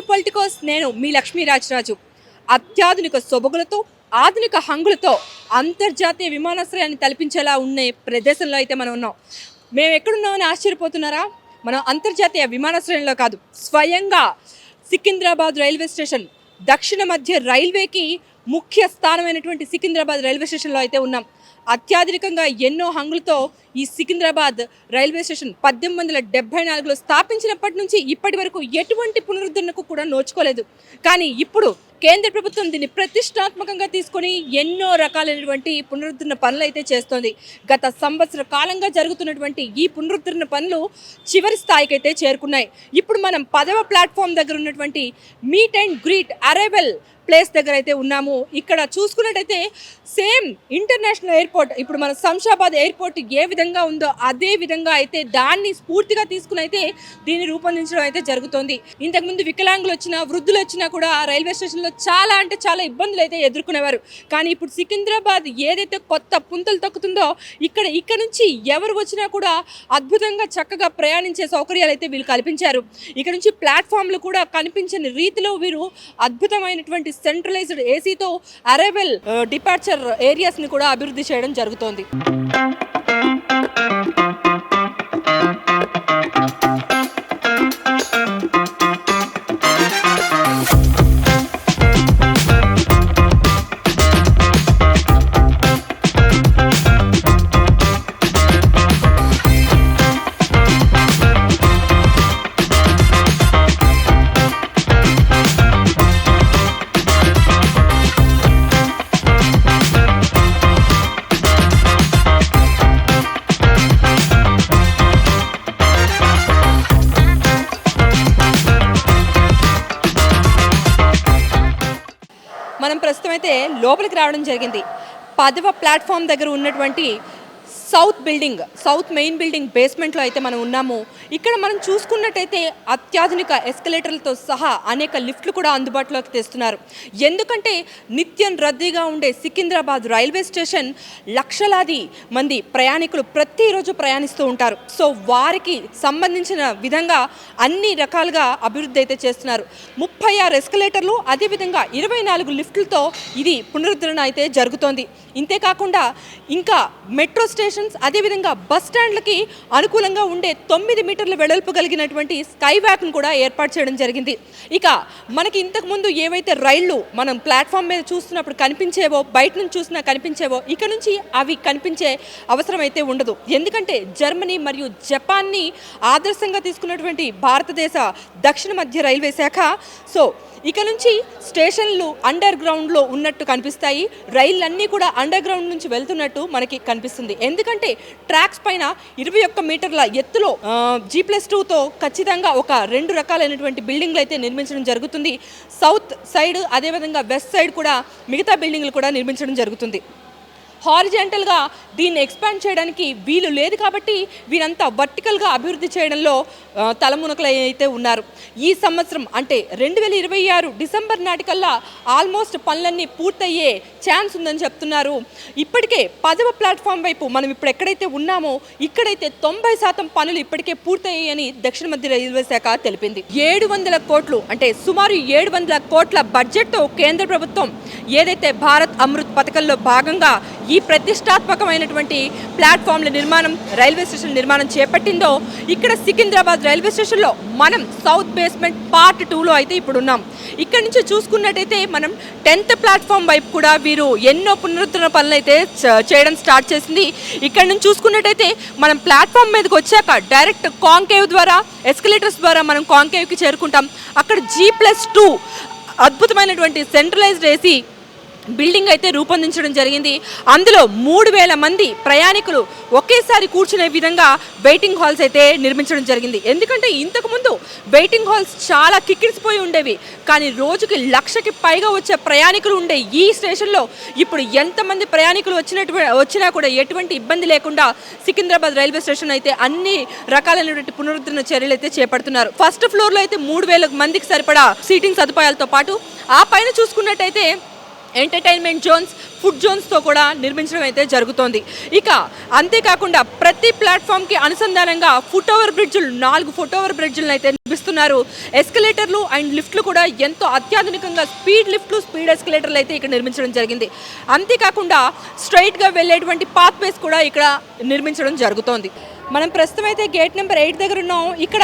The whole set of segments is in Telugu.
పొలిటికోస్ నేను మీ లక్ష్మీరాజరాజు. అత్యాధునిక సొబగులతో ఆధునిక హంగులతో అంతర్జాతీయ విమానాశ్రయాన్ని తలపించేలా ఉన్న ప్రదేశంలో అయితే మనం ఉన్నాం. మేము ఎక్కడున్నామని ఆశ్చర్యపోతున్నారా? మనం అంతర్జాతీయ విమానాశ్రయంలో కాదు, స్వయంగా సికింద్రాబాద్ రైల్వే స్టేషన్, దక్షిణ మధ్య రైల్వేకి ముఖ్య స్థానమైనటువంటి సికింద్రాబాద్ రైల్వే స్టేషన్లో అయితే ఉన్నాం. అత్యాధునికంగా ఎన్నో హంగులతో ఈ సికింద్రాబాద్ రైల్వే స్టేషన్ 1874లో స్థాపించినప్పటి నుంచి ఇప్పటి వరకు ఎటువంటి పునరుద్ధరణకు కూడా నోచుకోలేదు. కానీ ఇప్పుడు కేంద్ర ప్రభుత్వం దీన్ని ప్రతిష్టాత్మకంగా తీసుకొని ఎన్నో రకాలైనటువంటి పునరుద్ధరణ పనులు అయితే చేస్తోంది. గత సంవత్సర కాలంగా జరుగుతున్నటువంటి ఈ పునరుద్ధరణ పనులు చివరి స్థాయికి అయితే చేరుకున్నాయి. ఇప్పుడు మనం 10వ ప్లాట్ఫామ్ దగ్గర ఉన్నటువంటి meet and greet arrival place దగ్గర అయితే ఉన్నాము. ఇక్కడ చూసుకున్నట్టయితే సేమ్ ఇంటర్నేషనల్ ఎయిర్పోర్ట్, ఇప్పుడు మన శంషాబాద్ ఎయిర్పోర్ట్ ఏ విధంగా ఉందో అదే విధంగా అయితే దాన్ని స్ఫూర్తిగా తీసుకుని అయితే దీన్ని రూపొందించడం అయితే జరుగుతోంది. ఇంతకుముందు వికలాంగులు వచ్చినా వృద్ధులు వచ్చినా కూడా రైల్వే స్టేషన్లో చాలా అంటే చాలా ఇబ్బందులు అయితే ఎదుర్కొనేవారు. కానీ ఇప్పుడు సికింద్రాబాద్ ఏదైతే కొత్త పుంతలు తొక్కుతుందో ఇక్కడ నుంచి ఎవరు వచ్చినా కూడా అద్భుతంగా చక్కగా ప్రయాణించే సౌకర్యాలు అయితే వీళ్ళు కల్పించారు. ఇక్కడ నుంచి ప్లాట్ఫామ్లు కూడా కనిపించని రీతిలో వీరు అద్భుతమైనటువంటి సెంట్రలైజ్డ్ ఏసీతో అరైవల్ డిపార్చర్ ఏరియాస్ని కూడా అభివృద్ధి చేయడం జరుగుతోంది. మనం ప్రస్తుతం అయితే లోపలికి రావడం జరిగింది. 10వ ప్లాట్ఫామ్ దగ్గర ఉన్నటువంటి సౌత్ మెయిన్ బిల్డింగ్ బేస్మెంట్లో అయితే మనం ఉన్నాము. ఇక్కడ మనం చూసుకున్నట్టయితే అత్యాధునిక ఎస్కలేటర్లతో సహా అనేక లిఫ్ట్లు కూడా అందుబాటులోకి తెస్తున్నారు. ఎందుకంటే నిత్యం రద్దీగా ఉండే సికింద్రాబాద్ రైల్వే స్టేషన్ లక్షలాది మంది ప్రయాణికులు ప్రతిరోజు ప్రయాణిస్తూ ఉంటారు. సో వారికి సంబంధించిన విధంగా అన్ని రకాలుగా అభివృద్ధి అయితే చేస్తున్నారు. 36 ఎస్కలేటర్లు, అదేవిధంగా 24 లిఫ్ట్లతో ఇది పునరుద్ధరణ అయితే జరుగుతోంది. ఇంతేకాకుండా ఇంకా మెట్రో స్టేషన్స్, అదేవిధంగా బస్ స్టాండ్లకి అనుకూలంగా ఉండే 9 మీటర్ల వెడల్పు కలిగినటువంటి స్కై వ్యాక్ను కూడా ఏర్పాటు చేయడం జరిగింది. ఇక మనకి ఇంతకుముందు ఏవైతే రైళ్లు మనం ప్లాట్ఫామ్ మీద చూస్తున్నప్పుడు కనిపించేవో, బయట నుంచి చూసినా కనిపించేవో, ఇక నుంచి అవి కనిపించే అవసరం అయితే ఉండదు. ఎందుకంటే జర్మనీ మరియు జపాన్ని ఆదర్శంగా తీసుకున్నటువంటి భారతదేశ దక్షిణ మధ్య రైల్వే శాఖ సో ఇక నుంచి స్టేషన్లు అండర్ గ్రౌండ్లో ఉన్నట్టు కనిపిస్తాయి. రైళ్ళన్నీ కూడా అండర్ గ్రౌండ్ నుంచి వెళ్తున్నట్టు మనకి కనిపిస్తుంది. ఎందుకంటే ట్రాక్స్ పైన 21 మీటర్ల ఎత్తులో G+2తో ఖచ్చితంగా ఒక 2 రకాలైనటువంటి బిల్డింగ్లు అయితే నిర్మించడం జరుగుతుంది. సౌత్ సైడ్, అదేవిధంగా వెస్ట్ సైడ్ కూడా మిగతా బిల్డింగ్లు కూడా నిర్మించడం జరుగుతుంది. హారిజాంటల్గా దీన్ని ఎక్స్పాండ్ చేయడానికి వీలు లేదు కాబట్టి వీరంతా వర్టికల్గా అభివృద్ధి చేయడంలో తలమునకలు అయితే ఉన్నారు. ఈ సంవత్సరం అంటే 2026 డిసెంబర్ నాటికల్లా ఆల్మోస్ట్ పనులన్నీ పూర్తయ్యే ఛాన్స్ ఉందని చెప్తున్నారు. ఇప్పటికే 10వ ప్లాట్ఫామ్ వైపు మనం ఇప్పుడు ఎక్కడైతే ఉన్నామో ఇక్కడైతే 90% పనులు ఇప్పటికే పూర్తయ్యాయని దక్షిణ మధ్య రైల్వే శాఖ తెలిపింది. 700 కోట్లు అంటే సుమారు 700 కోట్ల బడ్జెట్తో కేంద్ర ప్రభుత్వం ఏదైతే భారత్ అమృత్ పథకంలో భాగంగా ఈ ప్రతిష్టాత్మకమైనటువంటి ప్లాట్ఫామ్ల నిర్మాణం, రైల్వే స్టేషన్ నిర్మాణం చేపట్టిందో ఇక్కడ సికింద్రాబాద్ రైల్వే స్టేషన్లో మనం సౌత్ బేస్మెంట్ పార్ట్ 2లో అయితే ఇప్పుడు ఉన్నాం. ఇక్కడ నుంచి చూసుకున్నట్టయితే మనం 10th ప్లాట్ఫామ్ వైపు కూడా వీరు ఎన్నో పునరుద్ధరణ పనులు అయితే చేయడం స్టార్ట్ చేసింది. ఇక్కడ నుంచి చూసుకున్నట్టయితే మనం ప్లాట్ఫామ్ మీదకి వచ్చాక డైరెక్ట్ కాంకేవ్ ద్వారా, ఎస్కలేటర్స్ ద్వారా మనం కాంకేవ్కి చేరుకుంటాం. అక్కడ G+2 అద్భుతమైనటువంటి సెంట్రలైజ్డ్ ఏసీ బిల్డింగ్ అయితే రూపొందించడం జరిగింది. అందులో 3000 మంది ప్రయాణికులు ఒకేసారి కూర్చునే విధంగా వెయిటింగ్ హాల్స్ అయితే నిర్మించడం జరిగింది. ఎందుకంటే ఇంతకుముందు వెయిటింగ్ హాల్స్ చాలా కిక్కిరిసిపోయి ఉండేవి. కానీ రోజుకి 1,00,000కి పైగా వచ్చే ప్రయాణికులు ఉండే ఈ స్టేషన్లో ఇప్పుడు ఎంతమంది ప్రయాణికులు వచ్చినా కూడా ఎటువంటి ఇబ్బంది లేకుండా సికింద్రాబాద్ రైల్వే స్టేషన్ అయితే అన్ని రకాలైనటువంటి పునరుద్ధరణ చర్యలు అయితే చేపడుతున్నారు. ఫస్ట్ ఫ్లోర్లో అయితే 3000 మందికి సరిపడా సీటింగ్ సదుపాయాలతో పాటు ఆ పైన చూసుకున్నట్టయితే ఎంటర్టైన్మెంట్ జోన్స్, ఫుడ్ జోన్స్తో కూడా నిర్మించడం అయితే జరుగుతోంది. ఇక అంతేకాకుండా ప్రతి ప్లాట్ఫామ్కి అనుసంధానంగా ఫుట్ ఓవర్ బ్రిడ్జ్లు 4 ఫుట్ ఓవర్ బ్రిడ్జ్లను అయితే నిర్మిస్తున్నారు. ఎస్కలేటర్లు అండ్ లిఫ్ట్లు కూడా ఎంతో అత్యాధునికంగా స్పీడ్ లిఫ్ట్లు, స్పీడ్ ఎస్కలేటర్లు అయితే ఇక్కడ నిర్మించడం జరిగింది. అంతేకాకుండా స్ట్రైట్గా వెళ్ళేటువంటి పాత్వేస్ కూడా ఇక్కడ నిర్మించడం జరుగుతోంది. మనం ప్రస్తుతం అయితే గేట్ నెంబర్ 8 దగ్గర ఉన్నాం. ఇక్కడ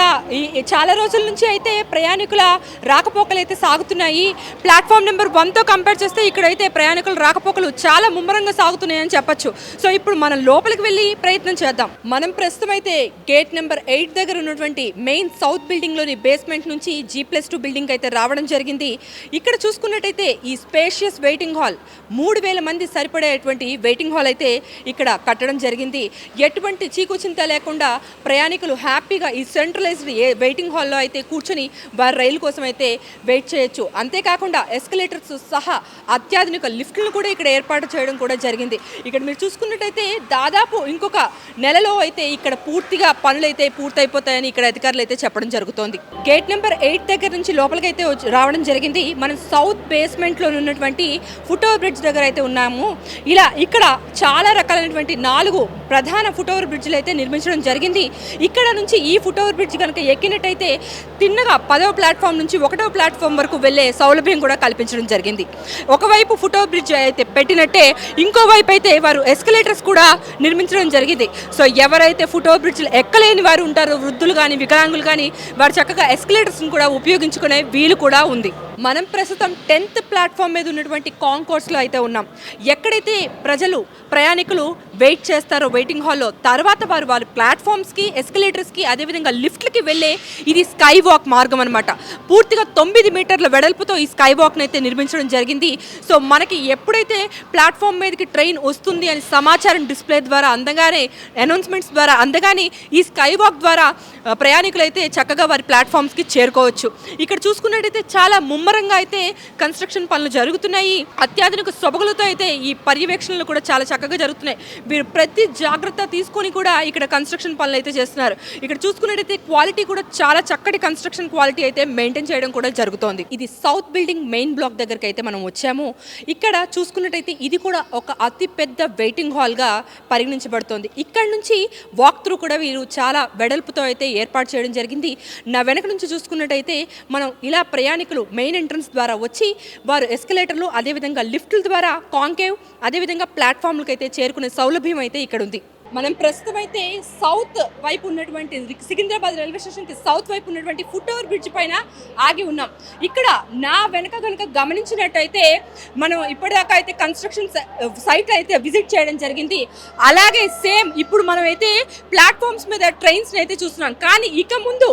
చాలా రోజుల నుంచి అయితే ప్రయాణికుల రాకపోకలు అయితే సాగుతున్నాయి. ప్లాట్ఫామ్ నెంబర్ 1తో కంపేర్ చేస్తే ఇక్కడైతే ప్రయాణికుల రాకపోకలు చాలా ముమ్మరంగా సాగుతున్నాయని చెప్పొచ్చు. సో ఇప్పుడు మనం లోపలికి వెళ్ళి ప్రయత్నం చేద్దాం. మనం ప్రస్తుతం అయితే గేట్ నెంబర్ 8 దగ్గర ఉన్నటువంటి మెయిన్ సౌత్ బిల్డింగ్లోని బేస్మెంట్ నుంచి G+2 బిల్డింగ్ అయితే రావడం జరిగింది. ఇక్కడ చూసుకున్నట్టయితే ఈ స్పేషియస్ వెయిటింగ్ హాల్ 3000 మంది సరిపడేటువంటి వెయిటింగ్ హాల్ అయితే ఇక్కడ కట్టడం జరిగింది. ఎటువంటి చీకుచింత లేకుండా ప్రయాణికులు హ్యాపీగా ఈ సెంట్రలైజ్డ్ వెయిటింగ్ హాల్లో అయితే కూర్చొని వారి రైలు కోసం అయితే వెయిట్ చేయొచ్చు. అంతేకాకుండా ఎస్కలేటర్స్ సహా అత్యాధునిక లిఫ్ట్లను కూడా ఇక్కడ ఏర్పాటు చేయడం కూడా జరిగింది. ఇక్కడ మీరు చూసుకున్నట్టయితే దాదాపు ఇంకొక నెలలో అయితే ఇక్కడ పూర్తిగా పనులు అయితే పూర్తయిపోతాయని ఇక్కడ అధికారులు అయితే చెప్పడం జరుగుతోంది. గేట్ నెంబర్ 8 దగ్గర నుంచి లోపలికి అయితే రావడం జరిగింది. మనం సౌత్ బేస్మెంట్లో ఉన్నటువంటి ఫుట్ ఓవర్ బ్రిడ్జ్ దగ్గర అయితే ఉన్నాము. ఇలా ఇక్కడ చాలా రకాలైనటువంటి 4 ప్రధాన ఫుట్ ఓవర్ బ్రిడ్జ్లు అయితే నిర్మించడం జరిగింది. ఇక్కడ నుంచి ఈ ఫుట్ ఓవర్ బ్రిడ్జ్ కనుక ఎక్కినట్టయితే తిన్నగా 10వ ప్లాట్ఫామ్ నుంచి 1వ ప్లాట్ఫామ్ వరకు వెళ్ళే సౌలభ్యం కూడా కల్పించడం జరిగింది. ఒకవైపు ఫుట్ ఓవర్ బ్రిడ్జ్ అయితే పెట్టినట్టే ఇంకోవైపు అయితే వారు ఎస్కలేటర్స్ కూడా నిర్మించడం జరిగింది. సో ఎవరైతే ఫుట్ ఓవర్ బ్రిడ్జ్లు ఎక్కలేని వారు ఉంటారో, వృద్ధులు కానీ వికలాంగులు కానీ, వారు చక్కగా ఎస్కలేటర్స్ని కూడా ఉపయోగించుకునే వీలు కూడా ఉంది. మనం ప్రస్తుతం 10th ప్లాట్ఫామ్ మీద ఉన్నటువంటి కాంకోర్స్లో అయితే ఉన్నాం. ఎక్కడైతే ప్రయాణికులు వెయిట్ చేస్తారో వెయిటింగ్ హాల్లో, తర్వాత వారి ప్లాట్ఫామ్స్కి, ఎస్కలేటర్స్కి, అదేవిధంగా లిఫ్ట్లకి వెళ్ళే ఇది స్కై వాక్ మార్గం అనమాట. పూర్తిగా 9 మీటర్ల వెడల్పుతో ఈ స్కై వాక్ని అయితే నిర్మించడం జరిగింది. సో మనకి ఎప్పుడైతే ప్లాట్ఫామ్ మీదకి ట్రైన్ వస్తుంది అని సమాచారం డిస్ప్లే ద్వారా అందగానే, అనౌన్స్మెంట్స్ ద్వారా అందగానే ఈ స్కై వాక్ ద్వారా ప్రయాణికులు అయితే చక్కగా వారి ప్లాట్ఫామ్స్కి చేరుకోవచ్చు. ఇక్కడ చూసుకున్నట్టయితే చాలా ముమ్మరంగా అయితే కన్స్ట్రక్షన్ పనులు జరుగుతున్నాయి. అత్యాధునిక సొబగులతో అయితే ఈ పర్యవేక్షణలు కూడా చాలా చక్కగా జరుగుతున్నాయి. వీరు ప్రతి జాగ్రత్త తీసుకొని కూడా ఇక్కడ కన్స్ట్రక్షన్ పనులు అయితే చేస్తున్నారు. ఇక్కడ చూసుకున్నట్టయితే క్వాలిటీ కూడా చాలా చక్కటి కన్స్ట్రక్షన్ క్వాలిటీ అయితే మెయింటైన్ చేయడం కూడా జరుగుతోంది. ఇది సౌత్ బిల్డింగ్ మెయిన్ బ్లాక్ దగ్గరికి అయితే మనం వచ్చాము. ఇక్కడ చూసుకున్నట్టయితే ఇది కూడా ఒక అతి పెద్ద వెయిటింగ్ హాల్గా పరిగణించబడుతోంది. ఇక్కడ నుంచి వాక్ త్రూ కూడా వీరు చాలా వెడల్పుతో అయితే ఏర్పాటు చేయడం జరిగింది. నా వెనక నుంచి చూసుకున్నట్టయితే మనం ఇలా ప్రయాణికులు మెయిన్ ఎంట్రన్స్ ద్వారా వచ్చి వారు ఎస్కలేటర్లు, అదేవిధంగా లిఫ్ట్ల ద్వారా కాంకేవ్, అదేవిధంగా ప్లాట్ఫామ్లకు అయితే చేరుకునే సౌలభ్యం అయితే ఇక్కడ ఉంది. మనం ప్రస్తుతం అయితే సౌత్ వైపు ఉన్నటువంటి సికింద్రాబాద్ రైల్వే స్టేషన్కి సౌత్ వైపు ఉన్నటువంటి ఫుట్ ఓవర్ బ్రిడ్జ్ పైన ఆగి ఉన్నాం. ఇక్కడ నా వెనక కనుక గమనించినట్టయితే మనం ఇప్పటిదాకా అయితే కన్స్ట్రక్షన్ సైట్ అయితే విజిట్ చేయడం జరిగింది. అలాగే సేమ్ ఇప్పుడు మనం అయితే ప్లాట్ఫామ్స్ మీద ట్రైన్స్ని అయితే చూస్తున్నాం. కానీ ఇక ముందు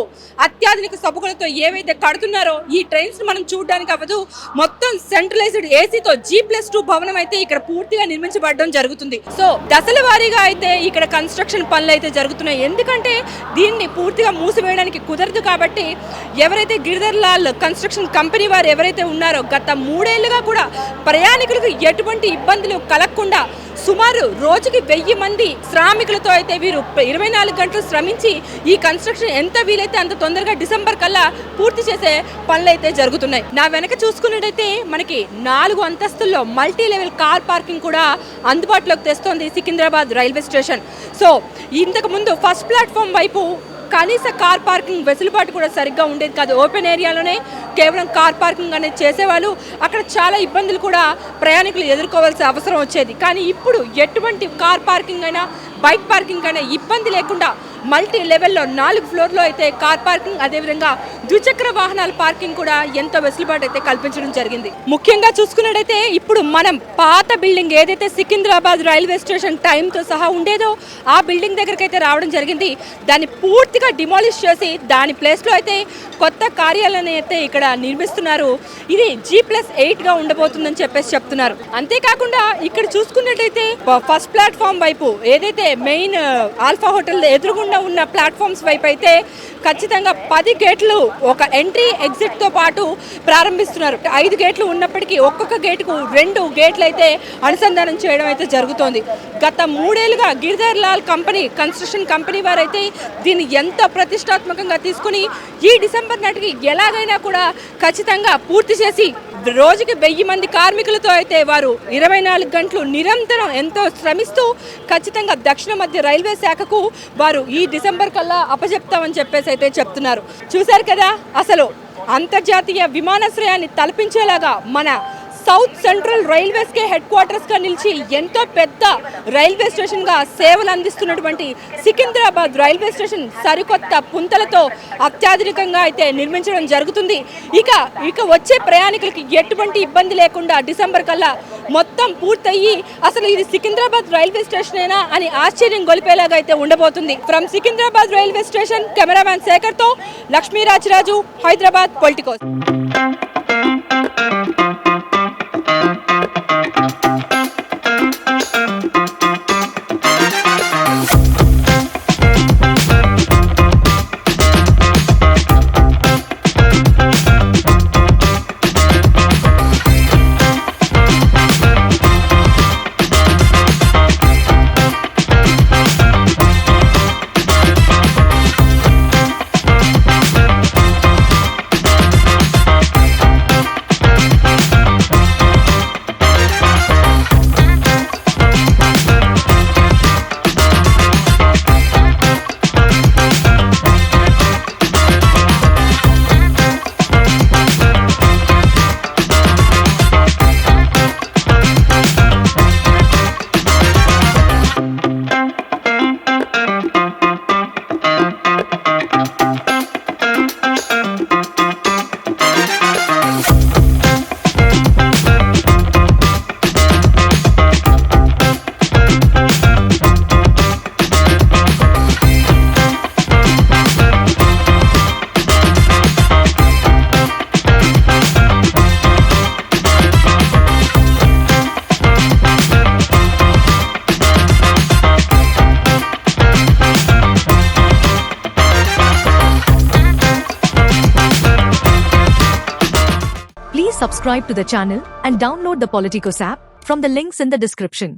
అత్యాధునిక సభకులతో ఏవైతే కడుతున్నారో ఈ ట్రైన్స్ మనం చూడడానికి అవ్వదు. మొత్తం సెంట్రలైజ్డ్ ఏసీతో G+2 భవనం అయితే ఇక్కడ పూర్తిగా నిర్మించబడడం జరుగుతుంది. సో దశల వారీగా అయితే ఇక్కడ కన్స్ట్రక్షన్ పనులు అయితే జరుగుతున్నాయి. ఎందుకంటే దీన్ని పూర్తిగా మూసివేయడానికి కుదరదు కాబట్టి ఎవరైతే గిరిధర్ లాల్ కన్స్ట్రక్షన్ కంపెనీ వారు ఎవరైతే ఉన్నారో గత 3 ఏళ్లుగా కూడా ప్రయాణికులకు ఎటువంటి ఇబ్బందులు కలగకుండా సుమారు రోజుకి 1000 మంది శ్రామికులతో అయితే వీరు 24 గంటలు శ్రమించి ఈ కన్స్ట్రక్షన్ ఎంత వీలైతే అంత తొందరగా డిసెంబర్ కల్లా పూర్తి చేసే పనులు అయితే జరుగుతున్నాయి. నా వెనక చూసుకున్నట్టయితే మనకి 4 అంతస్తుల్లో మల్టీ లెవెల్ కార్ పార్కింగ్ కూడా అందుబాటులోకి తెస్తోంది సికింద్రాబాద్ రైల్వే స్టేషన్. సో ఇంతకు ముందు ఫస్ట్ ప్లాట్ఫామ్ వైపు కనీస కార్ పార్కింగ్ వెసులుబాటు కూడా సరిగ్గా ఉండేది కాదు. ఓపెన్ ఏరియాలోనే కేవలం కార్ పార్కింగ్ అనేది చేసేవాళ్ళు. అక్కడ చాలా ఇబ్బందులు కూడా ప్రయాణికులు ఎదుర్కోవాల్సిన అవసరం వచ్చేది. కానీ ఇప్పుడు ఎటువంటి కార్ పార్కింగ్ అయినా, బైక్ పార్కింగ్ అయినా ఇబ్బంది లేకుండా మల్టీ లెవెల్లో 4 ఫ్లోర్లో అయితే కార్ పార్కింగ్, అదేవిధంగా ద్విచక్ర వాహనాల పార్కింగ్ కూడా ఎంతో వెసులుబాటు అయితే కల్పించడం జరిగింది. ముఖ్యంగా చూసుకున్నట్టయితే ఇప్పుడు మనం పాత బిల్డింగ్ ఏదైతే సికింద్రాబాద్ రైల్వే స్టేషన్ టైంతో సహా ఉండేదో ఆ బిల్డింగ్ దగ్గరికి అయితే రావడం జరిగింది. దాన్ని పూర్తిగా డిమాలిష్ చేసి దాని ప్లేస్లో అయితే కొత్త కార్యాలయాన్ని అయితే ఇక్కడ నిర్మిస్తున్నారు. ఇది G+8గా ఉండబోతుందని చెప్తున్నారు. అంతేకాకుండా ఇక్కడ చూసుకున్నట్టయితే ఫస్ట్ ప్లాట్ఫామ్ వైపు ఏదైతే మెయిన్ ఆల్ఫా హోటల్ ఎదురుగుండా ఉన్న ప్లాట్ఫామ్స్ వైపు అయితే ఖచ్చితంగా 10 గేట్లు ఒక ఎంట్రీ ఎగ్జిట్తో పాటు ప్రారంభిస్తున్నారు. 5 గేట్లు ఉన్నప్పటికీ ఒక్కొక్క గేటుకు 2 గేట్లు అయితే అనుసంధానం చేయడం అయితే జరుగుతోంది. గత 3 ఏళ్లుగా గిరిధర్ లాల్ కన్స్ట్రక్షన్ కంపెనీ వారైతే దీన్ని ఎంతో ప్రతిష్టాత్మకంగా తీసుకుని ఈ డిసెంబర్ నాటికి ఎలాగైనా కూడా ఖచ్చితంగా పూర్తి చేసి రోజుకి 1000 మంది కార్మికులతో అయితే వారు 24 గంటలు నిరంతరం ఎంతో శ్రమిస్తూ ఖచ్చితంగా దక్షిణ మధ్య రైల్వే శాఖకు వారు ఈ డిసెంబర్ కల్లా అప్పచెప్తామని చెప్పేసి అయితే చెప్తున్నారు. చూశారు కదా, అసలు అంతర్జాతీయ విమానాశ్రయాన్ని తలపించేలాగా మన సౌత్ సెంట్రల్ రైల్వేస్కే హెడ్ క్వార్టర్స్గా నిలిచి ఎంతో పెద్ద రైల్వే స్టేషన్గా సేవలు అందిస్తున్నటువంటి సికింద్రాబాద్ రైల్వే స్టేషన్ సరికొత్త పుంతలతో అత్యాధునికంగా అయితే నిర్మించడం జరుగుతుంది. ఇక వచ్చే ప్రయాణికులకి ఎటువంటి ఇబ్బంది లేకుండా డిసెంబర్ కల్లా మొత్తం పూర్తయ్యి అసలు ఇది సికింద్రాబాద్ రైల్వే స్టేషనేనా అని ఆశ్చర్యం గొలిపేలాగా అయితే ఉండబోతుంది. From Secunderabad railway station cameraman శేఖర్తో Lakshmirajaraju, Hyderabad politicos. Subscribe to the channel and download the Politicos app from the links in the description.